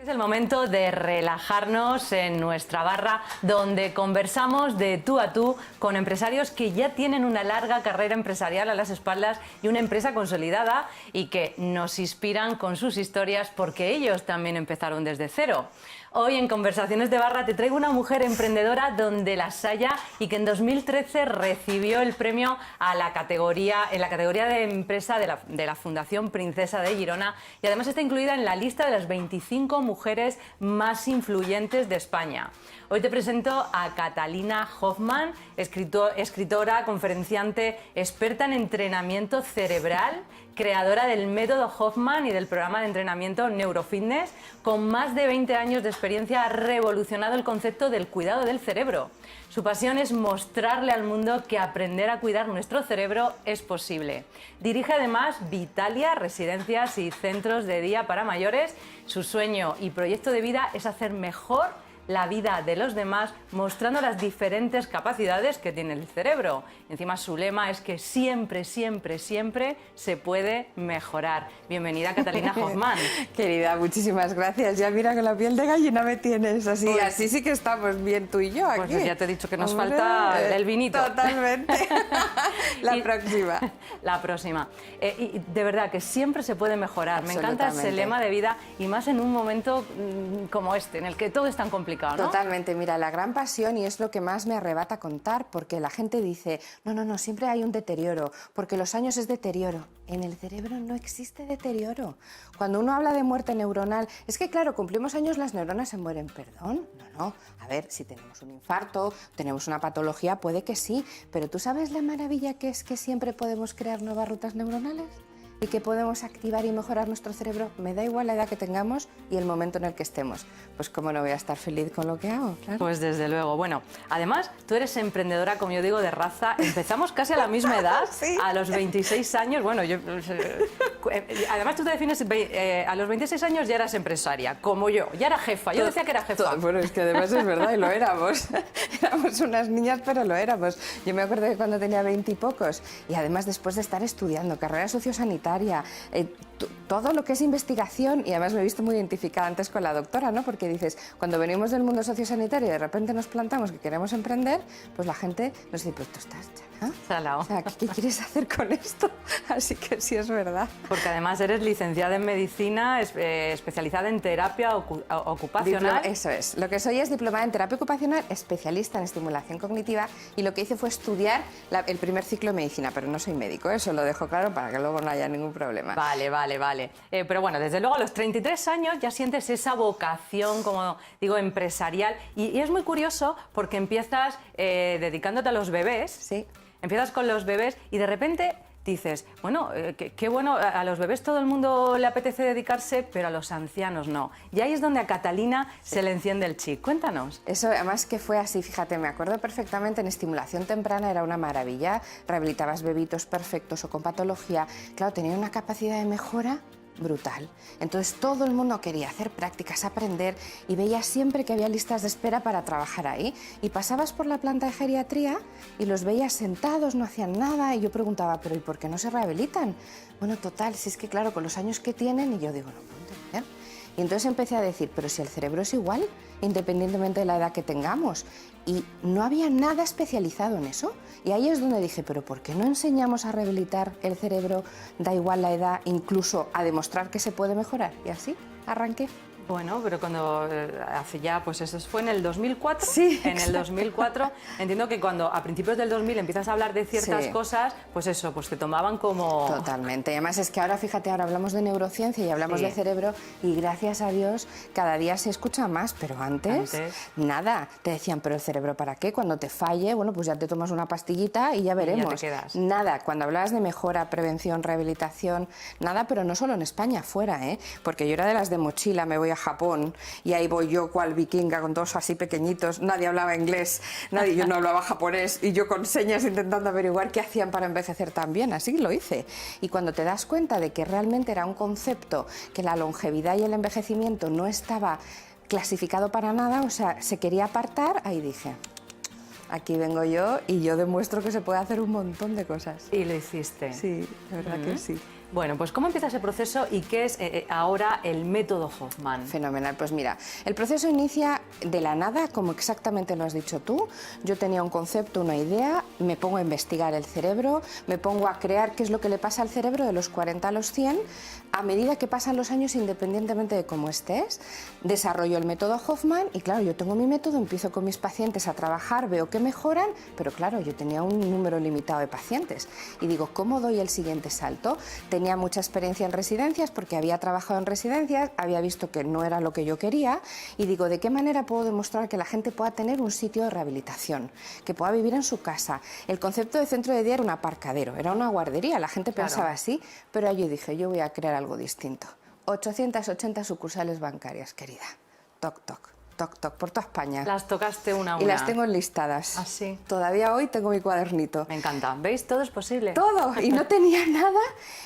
Es el momento de relajarnos en nuestra barra, donde conversamos de tú a tú con empresarios que ya tienen una larga carrera empresarial a las espaldas y una empresa consolidada y que nos inspiran con sus historias porque ellos también empezaron desde cero. Hoy en Conversaciones de Barra te traigo una mujer emprendedora donde las haya y que en 2013 recibió el premio a la categoría, en la categoría de empresa de la Fundación Princesa de Girona, y además está incluida en la lista de las 25 mujeres más influyentes de España. Hoy te presento a Catalina Hoffman, escritora, conferenciante, experta en entrenamiento cerebral, creadora del método Hoffman y del programa de entrenamiento Neurofitness. Con más de 20 años de experiencia ha revolucionado el concepto del cuidado del cerebro. Su pasión es mostrarle al mundo que aprender a cuidar nuestro cerebro es posible. Dirige además Vitalia, residencias y centros de día para mayores. Su sueño y proyecto de vida es hacer mejor la vida de los demás, mostrando las diferentes capacidades que tiene el cerebro. Encima su lema es que siempre, siempre, siempre se puede mejorar. Bienvenida, Catalina Hoffman. Querida, muchísimas gracias. Ya mira que la piel de gallina me tienes. Así, pues, así sí que estamos bien tú y yo aquí. Pues ya te he dicho que nos falta el vinito. Totalmente. próxima. La próxima. Y de verdad que siempre se puede mejorar. Me encanta ese lema de vida y más en un momento como este, en el que todo es tan complicado, ¿no? Totalmente. Mira, la gran pasión, y es lo que más me arrebata contar, porque la gente dice, no, siempre hay un deterioro, porque los años es deterioro. En el cerebro no existe deterioro. Cuando uno habla de muerte neuronal, es que claro, cumplimos años, las neuronas se mueren, perdón. No. A ver, si tenemos un infarto, tenemos una patología, puede que sí, pero ¿tú sabes la maravilla que es que siempre podemos crear nuevas rutas neuronales? Y que podemos activar y mejorar nuestro cerebro, me da igual la edad que tengamos y el momento en el que estemos. Pues cómo no voy a estar feliz con lo que hago, claro. Pues desde luego. Bueno, además tú eres emprendedora, como yo digo, de raza. Empezamos casi a la misma edad, sí. A los 26 años. Bueno, yo además tú te defines, a los 26 años ya eras empresaria, como yo. Ya era jefa, yo decía que era jefa. Bueno, es que además es verdad, y lo éramos. Éramos unas niñas, pero lo éramos. Yo me acuerdo que cuando tenía 20 y pocos, y además después de estar estudiando carrera sociosanitaria, todo lo que es investigación, y además me he visto muy identificada antes con la doctora, ¿no? Porque dices, cuando venimos del mundo sociosanitario y de repente nos plantamos que queremos emprender, pues la gente nos dice, pues tú estás salao. O sea, ¿qué quieres hacer con esto? Así que sí es verdad. Porque además eres licenciada en medicina, especializada en terapia ocupacional. Eso es. Lo que soy es diplomada en terapia ocupacional, especialista en estimulación cognitiva, y lo que hice fue estudiar el primer ciclo de medicina, pero no soy médico, eso lo dejo claro para que luego no haya ningún problema. Vale. Pero bueno, desde luego a los 33 años ya sientes esa vocación, como digo, empresarial, y es muy curioso porque empiezas dedicándote a los bebés. Sí. Empiezas con los bebés y de repente dices, bueno, qué bueno, a los bebés todo el mundo le apetece dedicarse, pero a los ancianos no. Y ahí es donde a Catalina se le enciende el chip. Cuéntanos. Eso además que fue así, fíjate, me acuerdo perfectamente, en estimulación temprana era una maravilla, rehabilitabas bebitos perfectos o con patología, claro, tenía una capacidad de mejora brutal. Entonces todo el mundo quería hacer prácticas, aprender, y veías siempre que había listas de espera para trabajar ahí, y pasabas por la planta de geriatría y los veías sentados, no hacían nada, y yo preguntaba, pero ¿y por qué no se rehabilitan? Bueno, total, si es que claro, con los años que tienen, y yo digo, no puedo entender. Y entonces empecé a decir, pero si el cerebro es igual, independientemente de la edad que tengamos. Y no había nada especializado en eso. Y ahí es donde dije, pero ¿por qué no enseñamos a rehabilitar el cerebro, da igual la edad, incluso a demostrar que se puede mejorar? Y así arranqué. Bueno, pero cuando hace ya, pues eso fue en el 2004. Sí, en el 2004. Entiendo que cuando a principios del 2000 empiezas a hablar de ciertas cosas, pues eso, pues te tomaban como... Totalmente. Y además es que ahora, fíjate, ahora hablamos de neurociencia y hablamos de cerebro, y gracias a Dios cada día se escucha más, pero antes nada. Te decían, pero el cerebro ¿para qué? Cuando te falle, bueno, pues ya te tomas una pastillita y ya veremos. Y ya te quedas. Nada. Cuando hablabas de mejora, prevención, rehabilitación, nada, pero no solo en España, fuera, ¿eh? Porque yo era de las de mochila, me voy a Japón y ahí voy yo cual vikinga con todos así pequeñitos, nadie hablaba inglés, yo no hablaba japonés, y yo con señas intentando averiguar qué hacían para envejecer tan bien, así lo hice. Y cuando te das cuenta de que realmente era un concepto que la longevidad y el envejecimiento no estaba clasificado para nada, o sea, se quería apartar, ahí dije, aquí vengo yo y yo demuestro que se puede hacer un montón de cosas. Y lo hiciste. Sí, la verdad que sí. Bueno, pues ¿cómo empieza ese proceso y qué es ahora el método Hoffman? Fenomenal, pues mira, el proceso inicia de la nada, como exactamente lo has dicho tú. Yo tenía un concepto, una idea, me pongo a investigar el cerebro, me pongo a crear qué es lo que le pasa al cerebro de los 40 a los 100, a medida que pasan los años, independientemente de cómo estés, desarrollo el método Hoffman y claro, yo tengo mi método, empiezo con mis pacientes a trabajar, veo que mejoran, pero claro, yo tenía un número limitado de pacientes y digo, ¿cómo doy el siguiente salto? Tenía mucha experiencia en residencias porque había trabajado en residencias, había visto que no era lo que yo quería y digo, ¿de qué manera puedo demostrar que la gente pueda tener un sitio de rehabilitación, que pueda vivir en su casa? El concepto de centro de día era un aparcadero, era una guardería, la gente pensaba así, pero yo dije, yo voy a crear algo distinto. 880 sucursales bancarias, querida. Toc, toc. Toc, toc, por toda España. Las tocaste una a una. Y las tengo enlistadas. ¿Ah, sí? Todavía hoy tengo mi cuadernito. Me encanta. ¿Veis? Todo es posible. Todo. Y no tenía nada.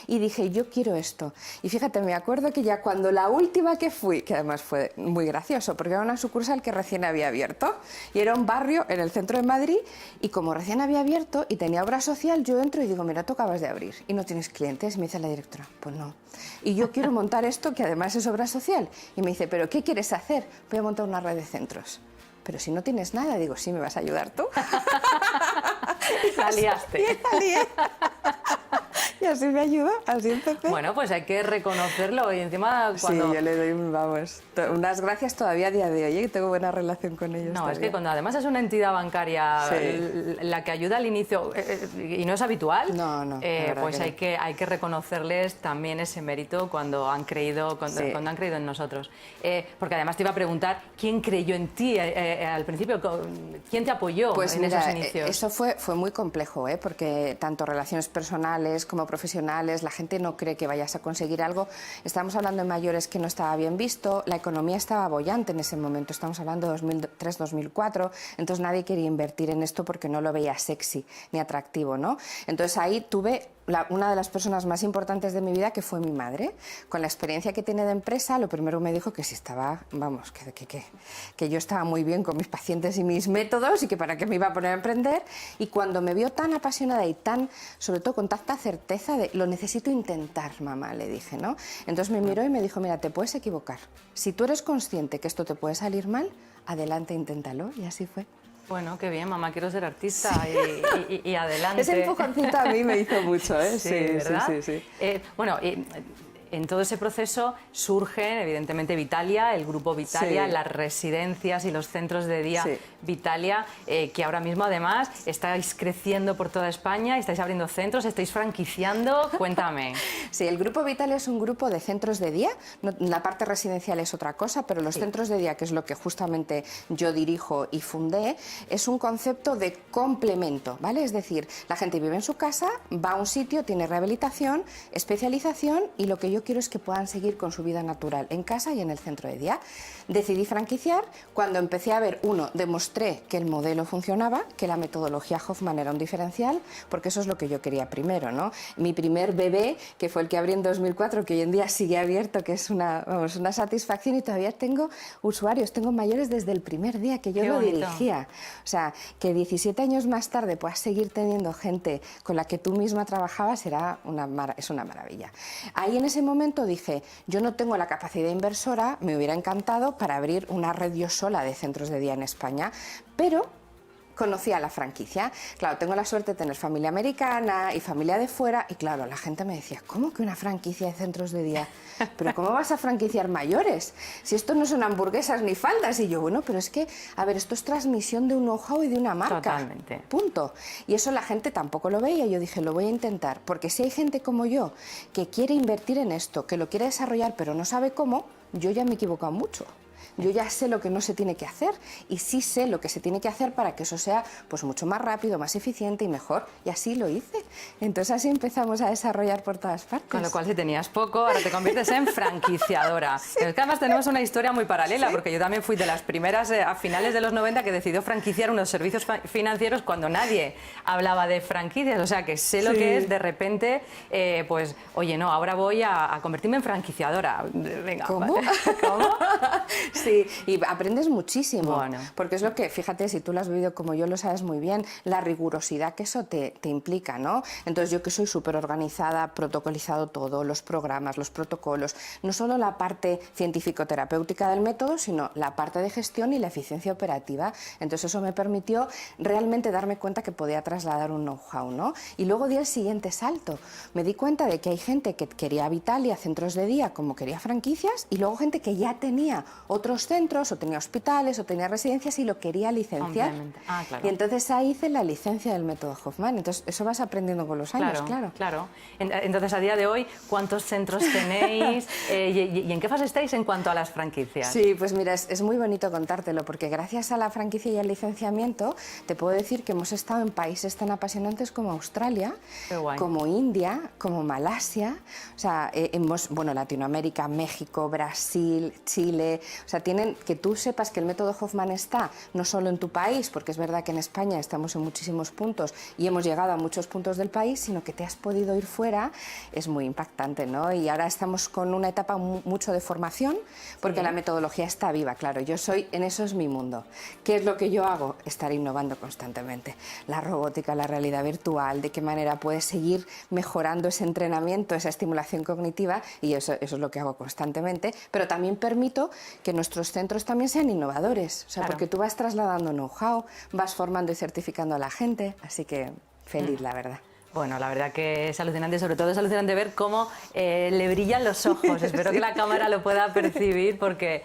Y dije, yo quiero esto. Y fíjate, me acuerdo que ya cuando la última que fui, que además fue muy gracioso, porque era una sucursal que recién había abierto, y era un barrio en el centro de Madrid, y como recién había abierto y tenía obra social, yo entro y digo, mira, tú acabas de abrir y no tienes clientes. Y me dice la directora, pues no. Y yo quiero montar esto, que además es obra social. Y me dice, ¿pero qué quieres hacer? Voy a montar una red de centros. Pero si no tienes nada, digo, sí, ¿me vas a ayudar tú? La liaste. Y la lié. Y así me ayudó, así empecé. Bueno, pues hay que reconocerlo y encima cuando... Sí, yo le doy, vamos, unas gracias todavía a día de hoy, que tengo buena relación con ellos. No, todavía. es que cuando además es una entidad bancaria la que ayuda al inicio y no es habitual, no, pues hay que reconocerles también ese mérito cuando han creído, cuando han creído en nosotros. Porque además te iba a preguntar, ¿quién creyó en ti al principio? ¿Quién te apoyó pues en esos inicios? Eso fue muy complejo, porque tanto relaciones personales como profesionales, la gente no cree que vayas a conseguir algo. Estamos hablando de mayores que no estaba bien visto, la economía estaba boyante en ese momento, estamos hablando de 2003-2004, entonces nadie quería invertir en esto porque no lo veía sexy ni atractivo, ¿no? Entonces ahí tuve una de las personas más importantes de mi vida, que fue mi madre. Con la experiencia que tiene de empresa, lo primero me dijo que si estaba, vamos, que yo estaba muy bien con mis pacientes y mis métodos y que para qué me iba a poner a emprender. Y cuando me vio tan apasionada y tan, sobre todo con tanta certeza de lo necesito intentar, mamá, le dije, ¿no? Entonces me miró y me dijo, mira, te puedes equivocar. Si tú eres consciente que esto te puede salir mal, adelante, inténtalo. Y así fue. Bueno, qué bien, mamá, quiero ser artista y adelante. Ese empujoncito a mí me hizo mucho, ¿eh? Sí, ¿verdad? Sí. Bueno, en todo ese proceso surge, evidentemente, Vitalia, el grupo Vitalia, las residencias y los centros de día Vitalia, que ahora mismo, además, estáis creciendo por toda España, estáis abriendo centros, estáis franquiciando. Cuéntame. Sí, el grupo Vitalia es un grupo de centros de día. La parte residencial es otra cosa, pero los centros de día, que es lo que justamente yo dirijo y fundé, es un concepto de complemento, ¿vale? Es decir, la gente vive en su casa, va a un sitio, tiene rehabilitación, especialización y lo que yo quiero es que puedan seguir con su vida natural en casa y en el centro de día. Decidí franquiciar. Cuando empecé a ver, demostré que el modelo funcionaba, que la metodología Hoffman era un diferencial, porque eso es lo que yo quería primero, ¿no? Mi primer bebé, que fue el que abrí en 2004, que hoy en día sigue abierto, que es una satisfacción, y todavía tengo usuarios, tengo mayores desde el primer día que yo lo dirigía. O sea, que 17 años más tarde puedas seguir teniendo gente con la que tú misma trabajabas es una maravilla. Ahí en ese momento dije, yo no tengo la capacidad inversora, me hubiera encantado para abrir una red yo sola de centros de día en España, pero conocía la franquicia. Claro, tengo la suerte de tener familia americana y familia de fuera y claro, la gente me decía, ¿cómo que una franquicia de centros de día? ¿Pero cómo vas a franquiciar mayores? Si esto no son hamburguesas ni faldas. Y yo, bueno, pero es que, a ver, esto es transmisión de un know-how y de una marca. Totalmente. Punto. Y eso la gente tampoco lo veía. Yo dije, lo voy a intentar, porque si hay gente como yo que quiere invertir en esto, que lo quiere desarrollar, pero no sabe cómo, yo ya me he equivocado mucho. Yo ya sé lo que no se tiene que hacer y sí sé lo que se tiene que hacer para que eso sea pues mucho más rápido, más eficiente y mejor. Y así lo hice. Entonces así empezamos a desarrollar por todas partes. Con lo cual, si tenías poco, ahora te conviertes en franquiciadora. Pero es que además tenemos una historia muy paralela, porque yo también fui de las primeras a finales de los 90 que decidió franquiciar unos servicios financieros cuando nadie hablaba de franquicias. O sea, que sé lo que es de repente, pues, oye, no, ahora voy a convertirme en franquiciadora. Venga, ¿cómo? ¿Cómo? Sí, y aprendes muchísimo, Bueno. porque es lo que, fíjate, si tú lo has vivido como yo, lo sabes muy bien, la rigurosidad que eso te implica, ¿no? Entonces yo que soy súper organizada, protocolizado todo, los programas, los protocolos, no solo la parte científico-terapéutica del método, sino la parte de gestión y la eficiencia operativa. Entonces eso me permitió realmente darme cuenta que podía trasladar un know-how, ¿no? Y luego di el siguiente salto. Me di cuenta de que hay gente que quería Vitalia, centros de día, como quería franquicias, y luego gente que ya tenía otros centros, o tenía hospitales, o tenía residencias y lo quería licenciar. Claro. Y entonces ahí hice la licencia del método Hoffman. Entonces eso vas aprendiendo con los años, claro. Entonces, a día de hoy, ¿cuántos centros tenéis? ¿Y en qué fase estáis en cuanto a las franquicias? Sí, pues mira, es muy bonito contártelo, porque gracias a la franquicia y al licenciamiento, te puedo decir que hemos estado en países tan apasionantes como Australia, como India, como Malasia, o sea, bueno, Latinoamérica, México, Brasil, Chile, o sea, que tú sepas que el método Hoffman está no solo en tu país, porque es verdad que en España estamos en muchísimos puntos y hemos llegado a muchos puntos del país, sino que te has podido ir fuera, es muy impactante, ¿no? Y ahora estamos con una etapa mucho de formación, porque la metodología está viva, claro, en eso es mi mundo. ¿Qué es lo que yo hago? Estar innovando constantemente. La robótica, la realidad virtual, de qué manera puedes seguir mejorando ese entrenamiento, esa estimulación cognitiva, y eso es lo que hago constantemente, pero también permito que nuestros centros también sean innovadores, o sea, porque tú vas trasladando know-how, vas formando y certificando a la gente, así que feliz, la verdad. Bueno, la verdad que es alucinante, sobre todo es alucinante ver cómo le brillan los ojos. Espero que la cámara lo pueda percibir porque,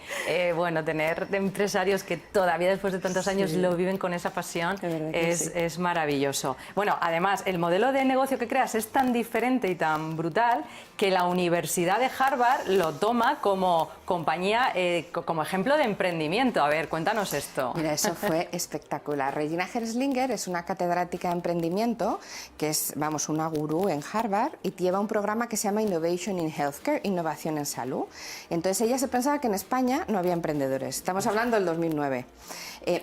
bueno, tener empresarios que todavía después de tantos años lo viven con esa pasión es maravilloso. Bueno, además, el modelo de negocio que creas es tan diferente y tan brutal que la Universidad de Harvard lo toma como compañía, como ejemplo de emprendimiento. A ver, cuéntanos esto. Mira, eso fue espectacular. Regina Herzlinger es una catedrática de emprendimiento que es, vamos, una gurú en Harvard y lleva un programa que se llama Innovation in Healthcare, Innovación en Salud. Entonces ella se pensaba que en España no había emprendedores. Estamos hablando del 2009.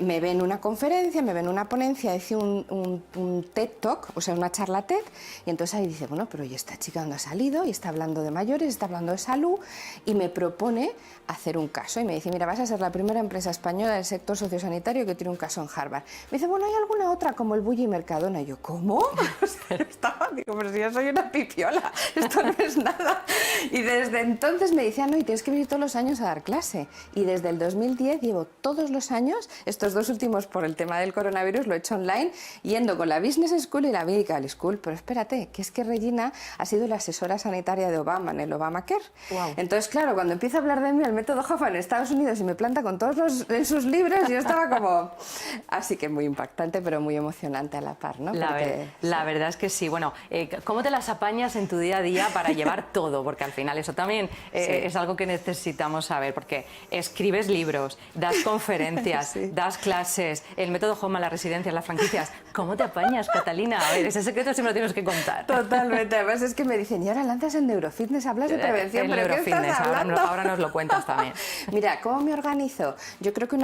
Me ve en una conferencia, me ve en una ponencia, hice un TED Talk, o sea, una charla TED, y entonces ahí dice, bueno, pero ¿y esta chica dónde ha salido? Y está hablando de mayores, está hablando de salud, y me propone hacer un caso. Y me dice, mira, vas a ser la primera empresa española del sector sociosanitario que tiene un caso en Harvard. Me dice, bueno, ¿hay alguna otra como el Bulli y Mercadona? Y yo, ¿cómo? Digo, pero si yo soy una pipiola, esto no es nada. Y desde entonces me decía, no, y tienes que venir todos los años a dar clase. Y desde el 2010 llevo todos los años, estos dos últimos por el tema del coronavirus, lo he hecho online, yendo con la Business School y la Medical School. Pero espérate, que es que Regina ha sido la asesora sanitaria de Obama en el Obamacare. Wow. Entonces, claro, cuando empieza a hablar de mí el método Hoffman en Estados Unidos y me planta con todos en sus libros, yo estaba como... Así que muy impactante, pero muy emocionante a la par, ¿no? La verdad es que sí. Bueno, ¿cómo te las apañas en tu día a día para llevar todo? Porque al final eso también es algo que necesitamos saber, porque escribes libros, das conferencias, das clases, el método Hoffman, las residencias, las franquicias. ¿Cómo te apañas, Catalina? A ver, ese secreto sí me lo tienes que contar. Totalmente. Además es que me dicen, y ahora lanzas el neurofitness, hablas de prevención, el ¿pero neurofitness, qué estás hablando? ahora nos lo cuentas también. Mira, ¿cómo me organizo? Yo creo que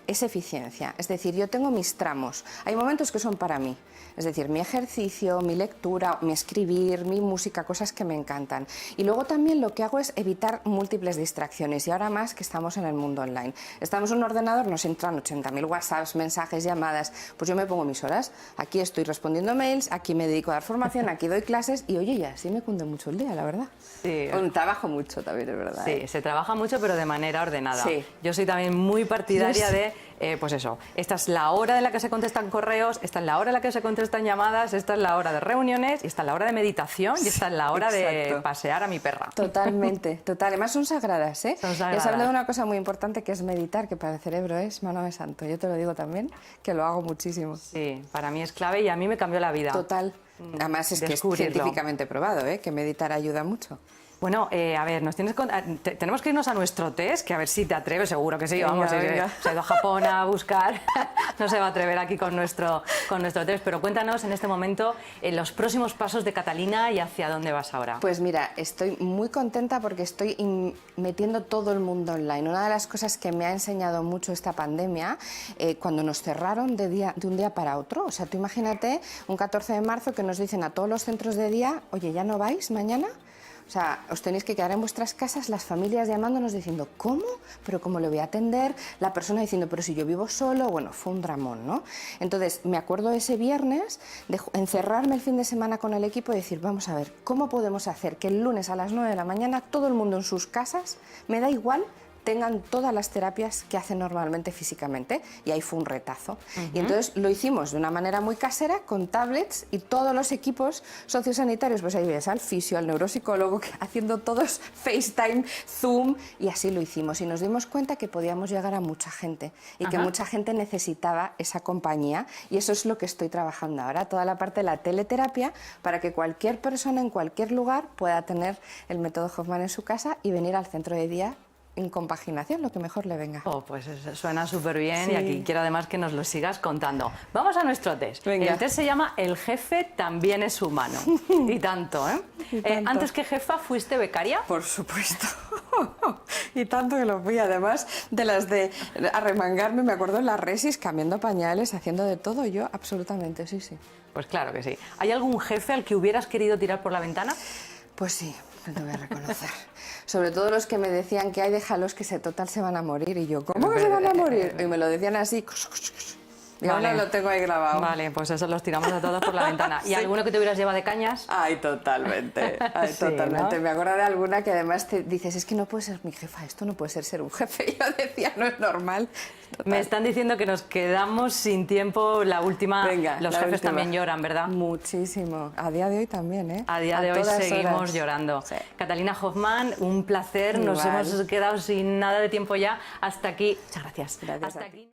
es eficiencia. Es decir, yo tengo mis tramos. Hay momentos que son para mí. Es decir, mi ejercicio, mi lectura, mi escribir, mi música, cosas que me encantan. Y luego también lo que hago es evitar múltiples distracciones. Y ahora más que estamos en el mundo online. Estamos en un ordenador, nos entran 80.000 WhatsApps, mensajes, llamadas. Pues yo me pongo mis horas. Aquí estoy respondiendo mails, aquí me dedico a dar formación, aquí doy clases. Y oye, ya sí me cunde mucho el día, la verdad. Sí. Trabajo mucho también, es verdad. Sí, se trabaja mucho, pero de manera ordenada. Sí. Yo soy también muy partidaria de, pues eso, esta es la hora en la que se contestan correos, esta es la hora en la que se contestan llamadas, esta es la hora de reuniones, esta es la hora de meditación y esta es la hora de pasear a mi perra. Totalmente, total. Además son sagradas, ¿eh? Son sagradas. Ya se habla de una cosa muy importante que es meditar, que para el cerebro es mano de santo. Yo te lo digo también, que lo hago muchísimo. Sí, para mí es clave y a mí me cambió la vida. Total. Además es que es científicamente probado, ¿eh? Que meditar ayuda mucho. Bueno, a ver, tenemos que irnos a nuestro test, que a ver si te atreves, seguro que sí, Venga, vamos, venga. se ha ido a Japón a buscar, no se va a atrever aquí con nuestro test, pero cuéntanos en este momento los próximos pasos de Catalina y hacia dónde vas ahora. Pues mira, estoy muy contenta porque estoy metiendo todo el mundo online. Una de las cosas que me ha enseñado mucho esta pandemia, cuando nos cerraron de un día para otro, o sea, tú imagínate un 14 de marzo que nos dicen a todos los centros de día, oye, ¿ya no vais mañana? O O sea, os tenéis que quedar en vuestras casas, las familias llamándonos diciendo, ¿cómo? ¿Pero cómo le voy a atender? La persona diciendo, pero si yo vivo solo, bueno, fue un dramón, ¿no? Entonces, me acuerdo ese viernes de encerrarme el fin de semana con el equipo y decir, vamos a ver, ¿cómo podemos hacer que el lunes a las 9 de la mañana todo el mundo en sus casas, me da igual, tengan todas las terapias que hacen normalmente físicamente? Y ahí fue un retazo. Y entonces lo hicimos de una manera muy casera, con tablets, y todos los equipos sociosanitarios, pues ahí ves al fisio, al neuropsicólogo, haciendo todos FaceTime, Zoom, y así lo hicimos. Y nos dimos cuenta que podíamos llegar a mucha gente y que mucha gente necesitaba esa compañía, y eso es lo que estoy trabajando ahora, toda la parte de la teleterapia, para que cualquier persona en cualquier lugar pueda tener el método Hoffman en su casa y venir al centro de día en compaginación, lo que mejor le venga. Oh, pues suena súper bien, Sí. y aquí quiero además que nos lo sigas contando. Vamos a nuestro test. Venga. El test se llama El jefe también es humano. Y tanto, ¿eh? Y tanto. Antes que jefa, ¿fuiste becaria? Por supuesto. Y tanto que lo fui, además de las de arremangarme, me acuerdo en las resis, cambiando pañales, haciendo de todo yo, absolutamente, sí, sí. Pues claro que sí. ¿Hay algún jefe al que hubieras querido tirar por la ventana? Pues sí, te lo voy a reconocer. Sobre todo los que me decían que hay, déjalos que total se van a morir. Y yo, ¿cómo que se van a morir? Y me lo decían así. Y ahora lo tengo ahí grabado. Vale, pues eso los tiramos a todos por la ventana. ¿Y Sí. alguno que te hubieras llevado de cañas? Ay, totalmente. Ay, Sí, totalmente. ¿no? Me acuerdo de alguna que además te dices, es que no puede ser mi jefa, esto no puede ser un jefe. Yo decía, no es normal. Total. Me están diciendo que nos quedamos sin tiempo. La última, Venga, los la jefes última. también lloran, ¿verdad? Muchísimo. A día de hoy también, ¿eh? A día de hoy todas seguimos horas. llorando. Sí. Catalina Hoffman, un placer. Nos Igual. hemos quedado sin nada de tiempo ya. Hasta aquí. Muchas gracias. Gracias Hasta a ti. aquí.